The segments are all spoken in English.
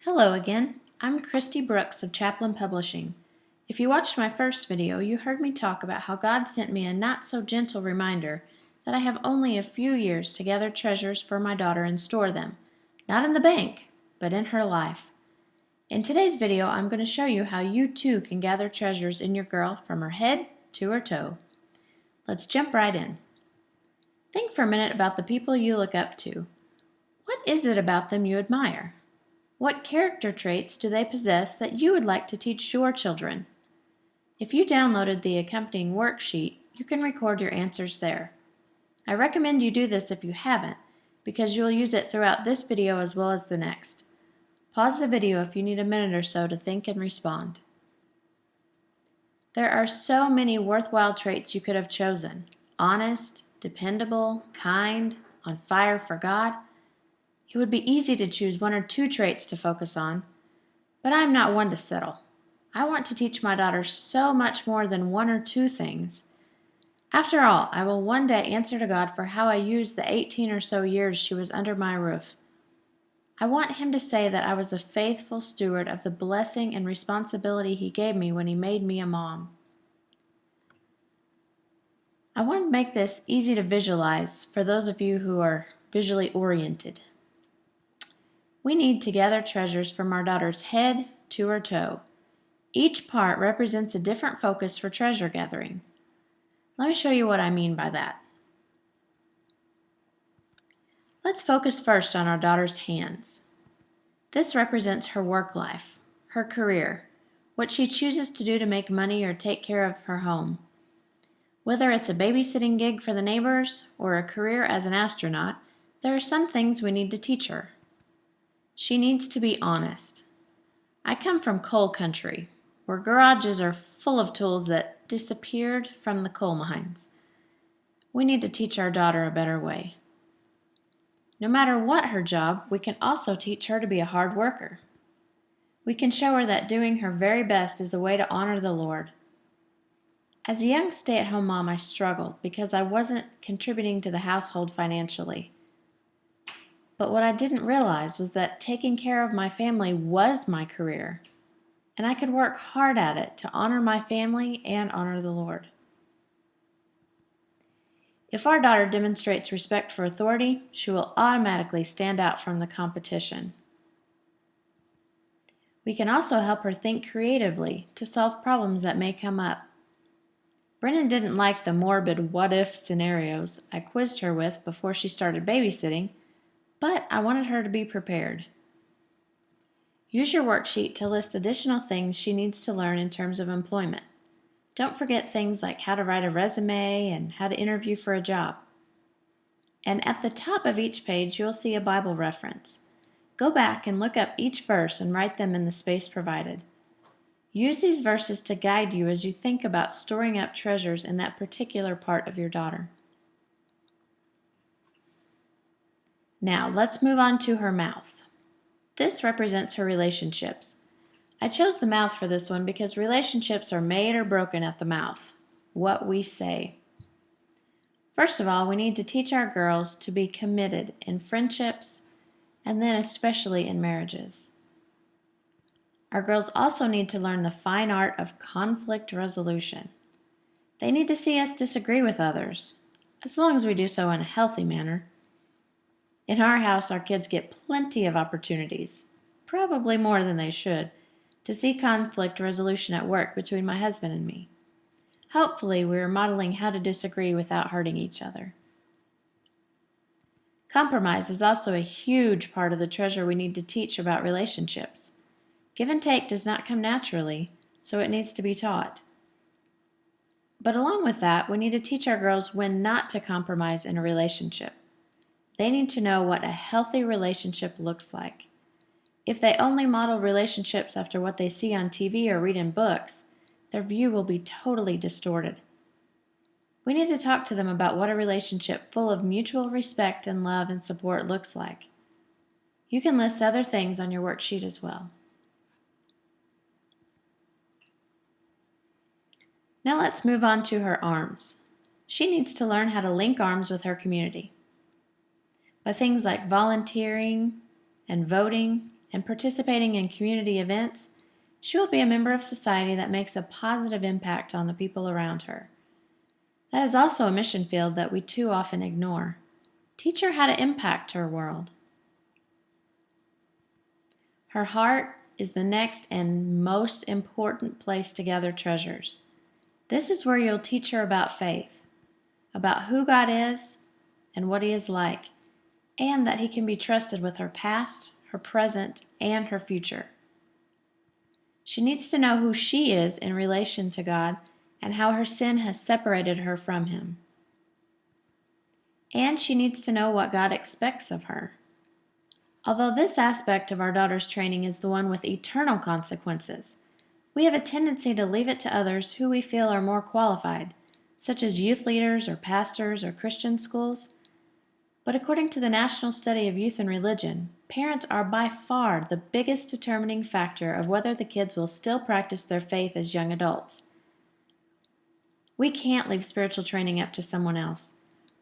Hello again. I'm Christy Brooks of Chaplain Publishing. If you watched my first video, you heard me talk about how God sent me a not-so-gentle reminder that I have only a few years to gather treasures for my daughter and store them, not in the bank, but in her life. In today's video, I'm going to show you how you too can gather treasures in your girl from her head to her toe. Let's jump right in. Think for a minute about the people you look up to. What is it about them you admire? What character traits do they possess that you would like to teach your children? If you downloaded the accompanying worksheet, you can record your answers there. I recommend you do this if you haven't, because you'll use it throughout this video as well as the next. Pause the video if you need a minute or so to think and respond. There are so many worthwhile traits you could have chosen: honest, dependable, kind, on fire for God. It would be easy to choose one or two traits to focus on, but I'm not one to settle. I want to teach my daughter so much more than one or two things. After all, I will one day answer to God for how I used the 18 or so years she was under my roof. I want Him to say that I was a faithful steward of the blessing and responsibility He gave me when He made me a mom. I want to make this easy to visualize for those of you who are visually oriented. We need to gather treasures from our daughter's head to her toe. Each part represents a different focus for treasure gathering. Let me show you what I mean by that. Let's focus first on our daughter's hands. This represents her work life, her career, what she chooses to do to make money or take care of her home. Whether it's a babysitting gig for the neighbors or a career as an astronaut, there are some things we need to teach her. She needs to be honest. I come from coal country, where garages are full of tools that disappeared from the coal mines. We need to teach our daughter a better way. No matter what her job, we can also teach her to be a hard worker. We can show her that doing her very best is a way to honor the Lord. As a young stay-at-home mom, I struggled because I wasn't contributing to the household financially. But what I didn't realize was that taking care of my family was my career, and I could work hard at it to honor my family and honor the Lord. If our daughter demonstrates respect for authority, she will automatically stand out from the competition. We can also help her think creatively to solve problems that may come up. Brennan didn't like the morbid what-if scenarios I quizzed her with before she started babysitting, but I wanted her to be prepared. Use your worksheet to list additional things she needs to learn in terms of employment. Don't forget things like how to write a resume and how to interview for a job. And at the top of each page, you'll see a Bible reference. Go back and look up each verse and write them in the space provided. Use these verses to guide you as you think about storing up treasures in that particular part of your daughter. Now, let's move on to her mouth. This represents her relationships. I chose the mouth for this one because relationships are made or broken at the mouth, what we say. First of all, we need to teach our girls to be committed in friendships and then especially in marriages. Our girls also need to learn the fine art of conflict resolution. They need to see us disagree with others, as long as we do so in a healthy manner. In our house, our kids get plenty of opportunities, probably more than they should, to see conflict resolution at work between my husband and me. Hopefully, we are modeling how to disagree without hurting each other. Compromise is also a huge part of the treasure we need to teach about relationships. Give and take does not come naturally, so it needs to be taught. But along with that, we need to teach our girls when not to compromise in a relationship. They need to know what a healthy relationship looks like. If they only model relationships after what they see on TV or read in books, their view will be totally distorted. We need to talk to them about what a relationship full of mutual respect and love and support looks like. You can list other things on your worksheet as well. Now let's move on to her arms. She needs to learn how to link arms with her community. By things like volunteering and voting and participating in community events, she will be a member of society that makes a positive impact on the people around her. That is also a mission field that we too often ignore. Teach her how to impact her world. Her heart is the next and most important place to gather treasures. This is where you'll teach her about faith, about who God is and what He is like, and that He can be trusted with her past, her present, and her future. She needs to know who she is in relation to God and how her sin has separated her from Him. And she needs to know what God expects of her. Although this aspect of our daughter's training is the one with eternal consequences, we have a tendency to leave it to others who we feel are more qualified, such as youth leaders or pastors or Christian schools. But according to the National Study of Youth and Religion, parents are by far the biggest determining factor of whether the kids will still practice their faith as young adults. We can't leave spiritual training up to someone else.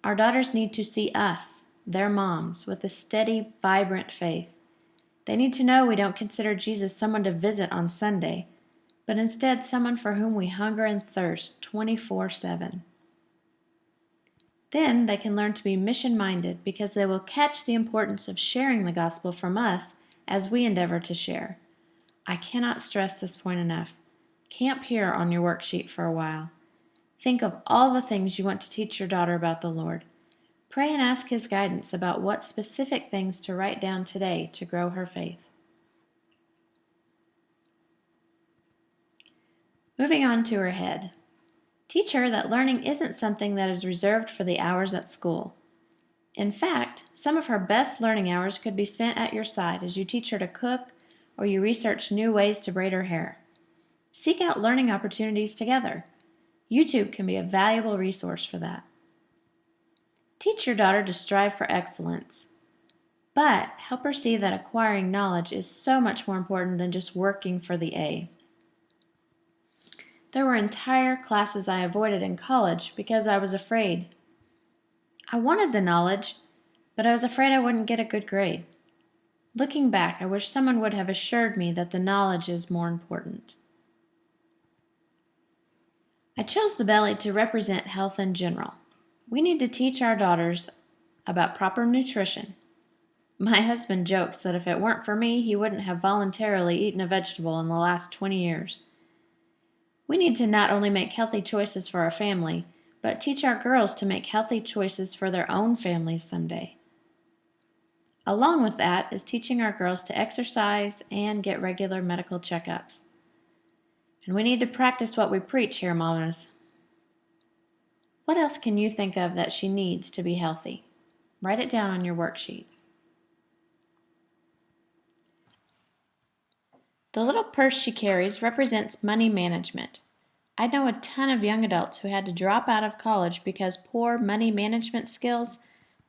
Our daughters need to see us, their moms, with a steady, vibrant faith. They need to know we don't consider Jesus someone to visit on Sunday, but instead someone for whom we hunger and thirst 24/7. Then they can learn to be mission-minded because they will catch the importance of sharing the gospel from us as we endeavor to share. I cannot stress this point enough. Camp here on your worksheet for a while. Think of all the things you want to teach your daughter about the Lord. Pray and ask His guidance about what specific things to write down today to grow her faith. Moving on to her head. Teach her that learning isn't something that is reserved for the hours at school. In fact, some of her best learning hours could be spent at your side as you teach her to cook or you research new ways to braid her hair. Seek out learning opportunities together. YouTube can be a valuable resource for that. Teach your daughter to strive for excellence, but help her see that acquiring knowledge is so much more important than just working for the A. There were entire classes I avoided in college because I was afraid. I wanted the knowledge, but I was afraid I wouldn't get a good grade. Looking back, I wish someone would have assured me that the knowledge is more important. I chose the belly to represent health in general. We need to teach our daughters about proper nutrition. My husband jokes that if it weren't for me, he wouldn't have voluntarily eaten a vegetable in the last 20 years. We need to not only make healthy choices for our family, but teach our girls to make healthy choices for their own families someday. Along with that is teaching our girls to exercise and get regular medical checkups. And we need to practice what we preach here, mamas. What else can you think of that she needs to be healthy? Write it down on your worksheet. The little purse she carries represents money management. I know a ton of young adults who had to drop out of college because poor money management skills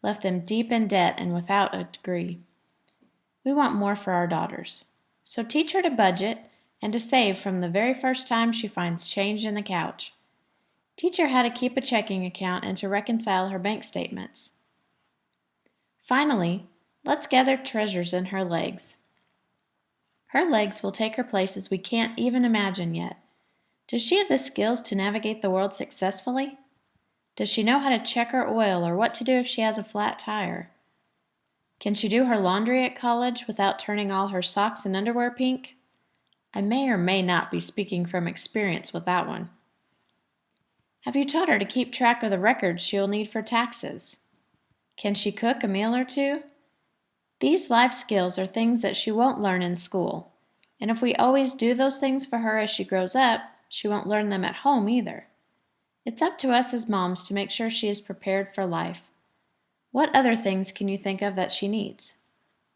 left them deep in debt and without a degree. We want more for our daughters. So teach her to budget and to save from the very first time she finds change in the couch. Teach her how to keep a checking account and to reconcile her bank statements. Finally, let's gather treasures in her legs. Her legs will take her places we can't even imagine yet. Does she have the skills to navigate the world successfully? Does she know how to check her oil or what to do if she has a flat tire? Can she do her laundry at college without turning all her socks and underwear pink? I may or may not be speaking from experience with that one. Have you taught her to keep track of the records she'll need for taxes? Can she cook a meal or two? These life skills are things that she won't learn in school, and if we always do those things for her as she grows up, she won't learn them at home either. It's up to us as moms to make sure she is prepared for life. What other things can you think of that she needs?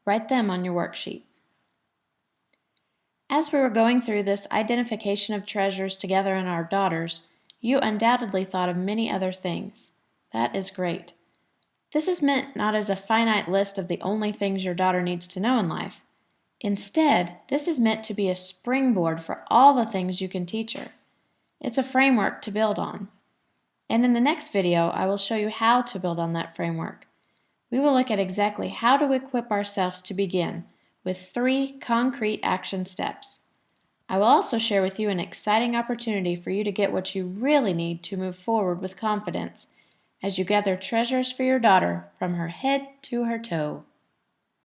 Write them on your worksheet. As we were going through this identification of treasures together in our daughters, you undoubtedly thought of many other things. That is great. This is meant not as a finite list of the only things your daughter needs to know in life. Instead, this is meant to be a springboard for all the things you can teach her. It's a framework to build on. And in the next video, I will show you how to build on that framework. We will look at exactly how to equip ourselves to begin with 3 concrete action steps. I will also share with you an exciting opportunity for you to get what you really need to move forward with confidence as you gather treasures for your daughter from her head to her toe.